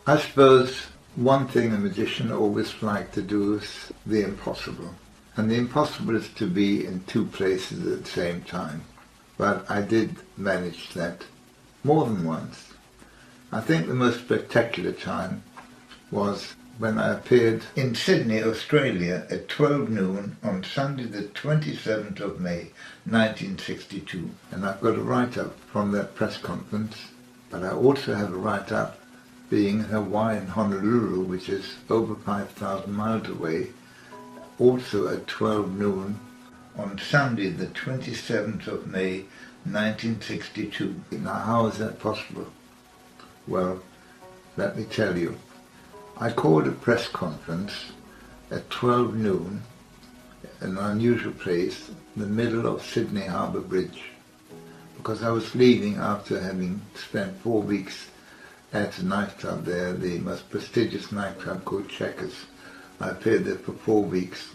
I suppose one thing a magician always likes to do is the impossible. And the impossible is to be in two places at the same time. But I did manage that more than once. I think the most spectacular time was when I appeared in Sydney, Australia at 12 noon on Sunday the 27th of May 1962. And I've got a write-up from that press conference, but I also have a write-up being in Hawaii and Honolulu, which is over 5,000 miles away, also at 12 noon on Sunday the 27th of May 1962. Now how is that possible? Well, let me tell you. I called a press conference at 12 noon in an unusual place in the middle of Sydney Harbour Bridge, because I was leaving after having spent 4 weeks at a nightclub there, the most prestigious nightclub called Checkers. I appeared there for 4 weeks.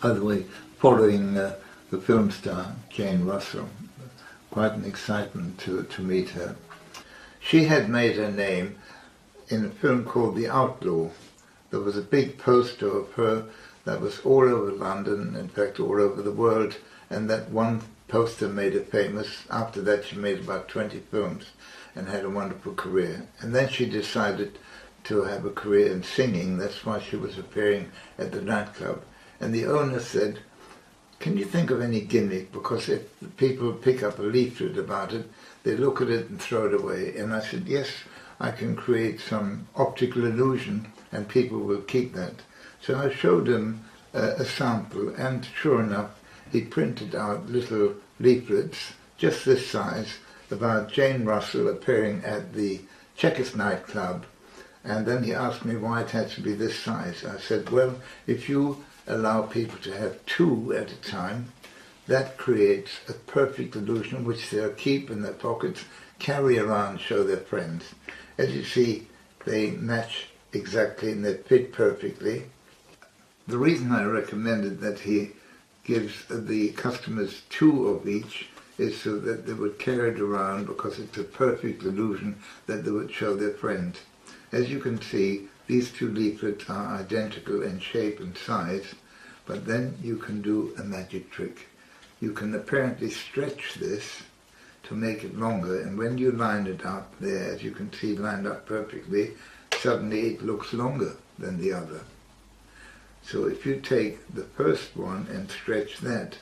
By the way, following the film star Jane Russell. Quite an excitement to meet her. She had made her name in a film called The Outlaw. There was a big poster of her that was all over London, in fact all over the world, and that one poster made her famous. After that she made about 20 films and had a wonderful career. And then she decided to have a career in singing. That's why she was appearing at the nightclub. And the owner said, "Can you think of any gimmick? Because if people pick up a leaflet about it, they look at it and throw it away." And I said, "Yes, I can create some optical illusion and people will keep that." So I showed him a sample, and sure enough, he printed out little leaflets, just this size, about Jane Russell appearing at the Checkers nightclub. And then he asked me why it had to be this size. I said, well, if you allow people to have two at a time, that creates a perfect illusion which they'll keep in their pockets, carry around, show their friends. As you see, they match exactly and they fit perfectly. The reason I recommended that he gives the customers two of each is so that they would carry it around, because it's a perfect illusion that they would show their friends. As you can see, these two leaflets are identical in shape and size, but then you can do a magic trick. You can apparently stretch this to make it longer, and when you line it up there, as you can see lined up perfectly, suddenly it looks longer than the other. So if you take the first one and stretch that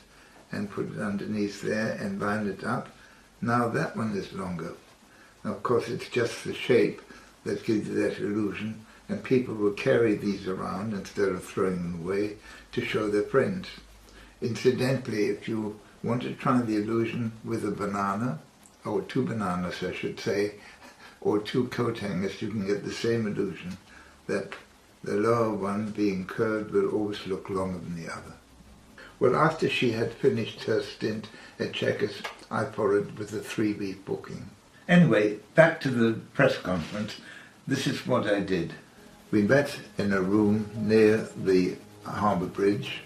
and put it underneath there and line it up, now that one is longer. Now, of course, it's just the shape that gives you that illusion, and people will carry these around instead of throwing them away to show their friends. Incidentally, if you want to try the illusion with a banana, or two bananas I should say, or two coat hangers, you can get the same illusion, that the lower one being curved will always look longer than the other. Well, after she had finished her stint at Checkers, I followed with a 3-week booking. Anyway, back to the press conference. This is what I did. We met in a room near the harbour bridge,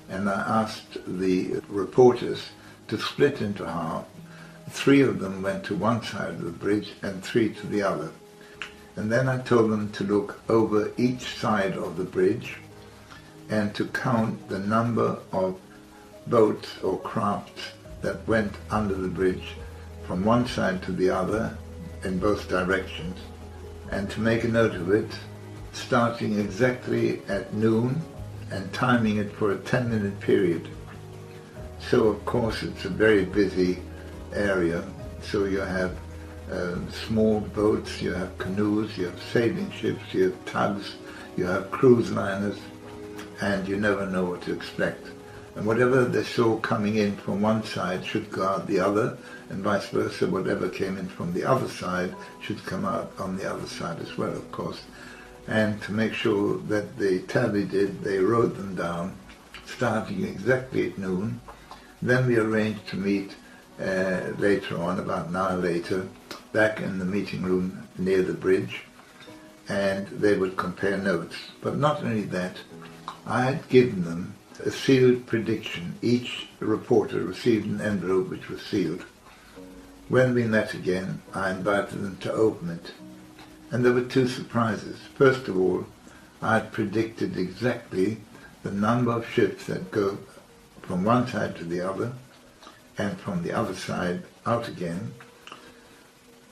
and I asked the reporters to split into half. 3 of them went to one side of the bridge and 3 to the other. And then I told them to look over each side of the bridge and to count the number of boats or crafts that went under the bridge from one side to the other in both directions, and to make a note of it, starting exactly at noon and timing it for a 10-minute period. So of course it's a very busy area, so you have small boats, you have canoes, you have sailing ships, you have tugs, you have cruise liners, and you never know what to expect. And whatever they saw coming in from one side should guard the other, and vice versa, whatever came in from the other side should come out on the other side as well, of course. And to make sure that they tallied it, they wrote them down, starting exactly at noon. Then we arranged to meet later on, about an hour later, back in the meeting room near the bridge, and they would compare notes. But not only that, I had given them a sealed prediction. Each reporter received an envelope which was sealed. When we met again, I invited them to open it. And there were two surprises. First of all, I had predicted exactly the number of ships that go from one side to the other and from the other side out again,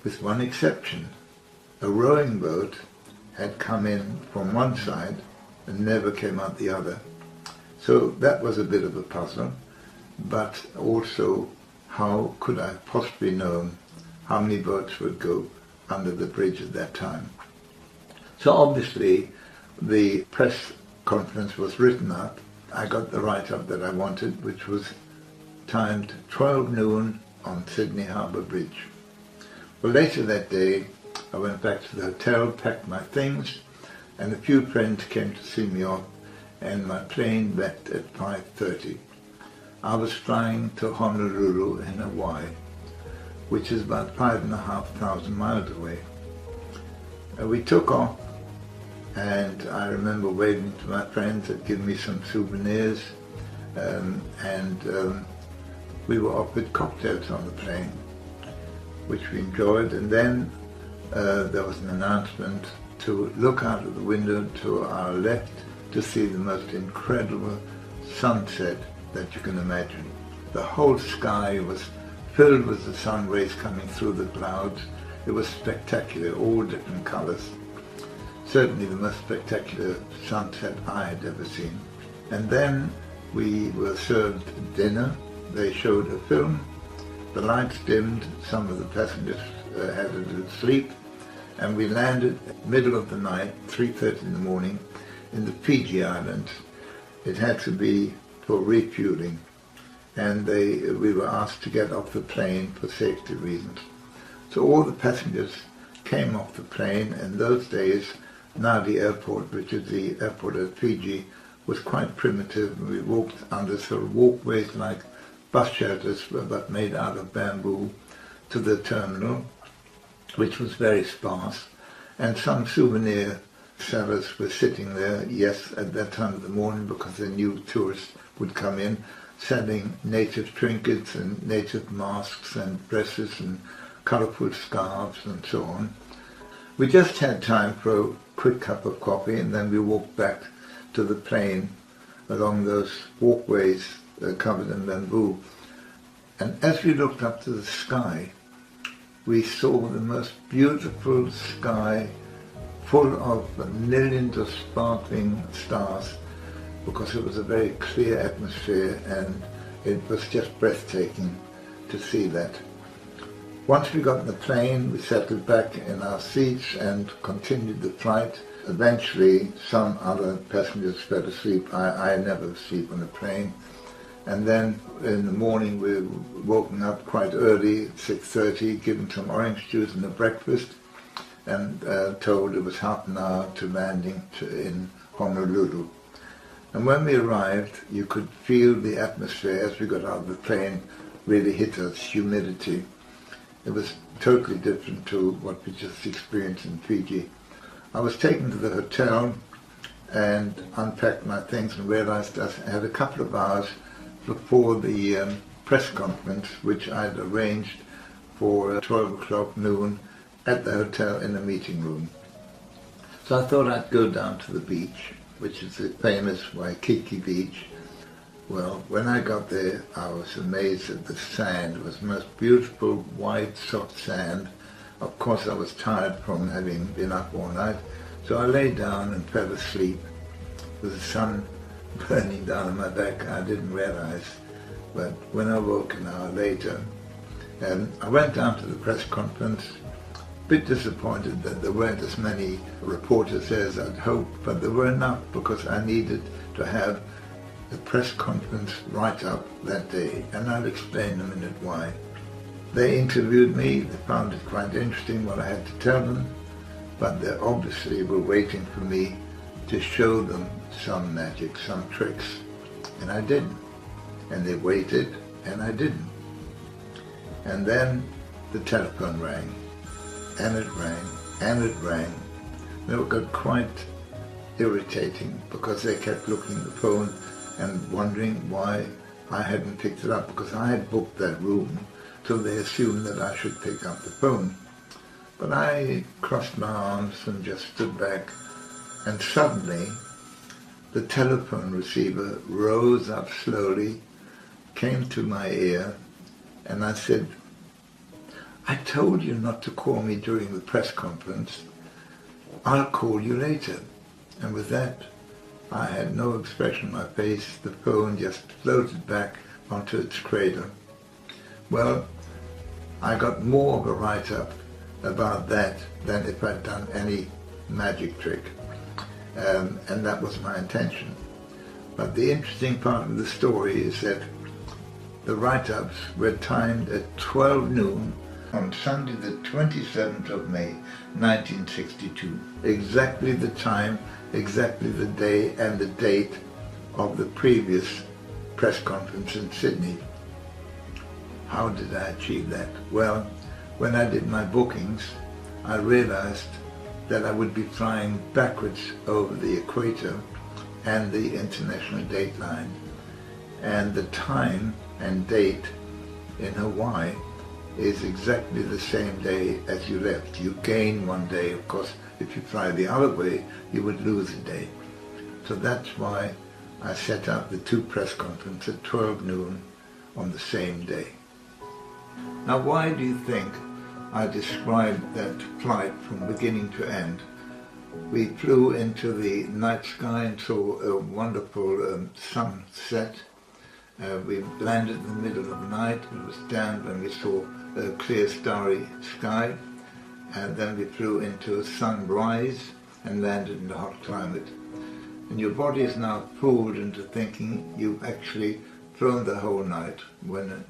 with one exception. A rowing boat had come in from one side and never came out the other. So that was a bit of a puzzle, but also how could I have possibly known how many boats would go under the bridge at that time? So obviously the press conference was written up. I got the write-up that I wanted, which was timed 12 noon on Sydney Harbour Bridge. Well, later that day, I went back to the hotel, packed my things, and a few friends came to see me off, and my plane left at 5:30. I was flying to Honolulu in Hawaii, which is about 5,500 miles away. We took off, and I remember waving to my friends that give me some souvenirs, and we were offered cocktails on the plane, which we enjoyed. And then there was an announcement to look out of the window to our left to see the most incredible sunset that you can imagine. The whole sky was filled with the sun rays coming through the clouds. It was spectacular, all different colors. Certainly the most spectacular sunset I had ever seen. And then we were served dinner. They showed a film. The lights dimmed, some of the passengers had a little sleep, and we landed middle of the night, 3:30 in the morning, in the Fiji Islands. It had to be for refueling, and we were asked to get off the plane for safety reasons. So all the passengers came off the plane. In those days, Nadi Airport, which is the airport at Fiji, was quite primitive. We walked under sort of walkways like bus shelters, but made out of bamboo, to the terminal, which was very sparse, and some souvenir sellers were sitting there, yes, at that time of the morning, because they knew tourists would come in, selling native trinkets and native masks and dresses and colourful scarves and so on. We just had time for a quick cup of coffee, and then we walked back to the plane along those walkways covered in bamboo. And as we looked up to the sky, we saw the most beautiful sky full of millions of sparkling stars, because it was a very clear atmosphere, and it was just breathtaking to see that. Once we got in the plane, we settled back in our seats and continued the flight. Eventually, some other passengers fell asleep. I never sleep on a plane. And then in the morning, we were woken up quite early, 6:30, given some orange juice and a breakfast, and told it was half an hour to landing in Honolulu. And when we arrived, you could feel the atmosphere as we got out of the plane really hit us, humidity. It was totally different to what we just experienced in Fiji. I was taken to the hotel and unpacked my things and realized I had a couple of hours before the press conference, which I'd arranged for 12 o'clock noon at the hotel in a meeting room. So I thought I'd go down to the beach, which is the famous Waikiki beach. Well, when I got there, I was amazed at the sand. It was the most beautiful, white, soft sand. Of course, I was tired from having been up all night, so I lay down and fell asleep with the sun burning down on my back. I didn't realize, but when I woke an hour later, I went down to the press conference, a bit disappointed that there weren't as many reporters there as I'd hoped, but there were enough because I needed to have a press conference right up that day, and I'll explain in a minute why. They interviewed me. They found it quite interesting what I had to tell them, but they obviously were waiting for me to show them some magic, some tricks, and I didn't. And they waited, and I didn't. And then the telephone rang, and it rang, and it rang. And it got quite irritating because they kept looking at the phone and wondering why I hadn't picked it up, because I had booked that room, so they assumed that I should pick up the phone. But I crossed my arms and just stood back, and suddenly the telephone receiver rose up slowly, came to my ear, and I said, "I told you not to call me during the press conference. I'll call you later." And with that, I had no expression on my face. The phone just floated back onto its cradle. Well, I got more of a write-up about that than if I'd done any magic trick. And that was my intention. But the interesting part of the story is that the write-ups were timed at 12 noon on Sunday the 27th of May, 1962. Exactly the time, exactly the day and the date of the previous press conference in Sydney. How did I achieve that? Well, when I did my bookings, I realized that I would be flying backwards over the equator and the international date line. And the time and date in Hawaii is exactly the same day as you left. You gain one day. Of course, if you fly the other way, you would lose a day. So that's why I set up the two press conferences at 12 noon on the same day. Now, why do you think I described that flight from beginning to end? We flew into the night sky and saw a wonderful sunset. We landed in the middle of the night. It was damp and we saw a clear starry sky. And then we flew into sunrise and landed in the hot climate. And your body is now fooled into thinking you've actually flown the whole night, when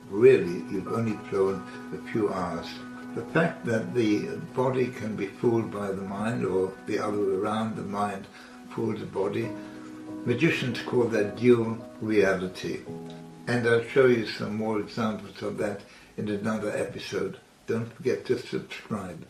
really you've only flown a few hours. The fact that the body can be fooled by the mind, or the other way around, the mind fools the body, magicians call that dual reality. And I'll show you some more examples of that in another episode. Don't forget to subscribe.